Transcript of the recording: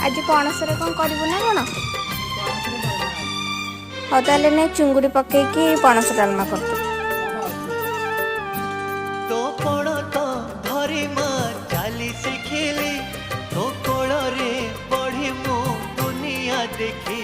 आज पणसरे कौन करू ना कौन हाँ ताले नहीं चुंगुड़ी पकईकि पणस डालमा कर तो कोण तो धरी माँ चाली शिखिली तो कोण रे बढ़ी मु दुनिया देखी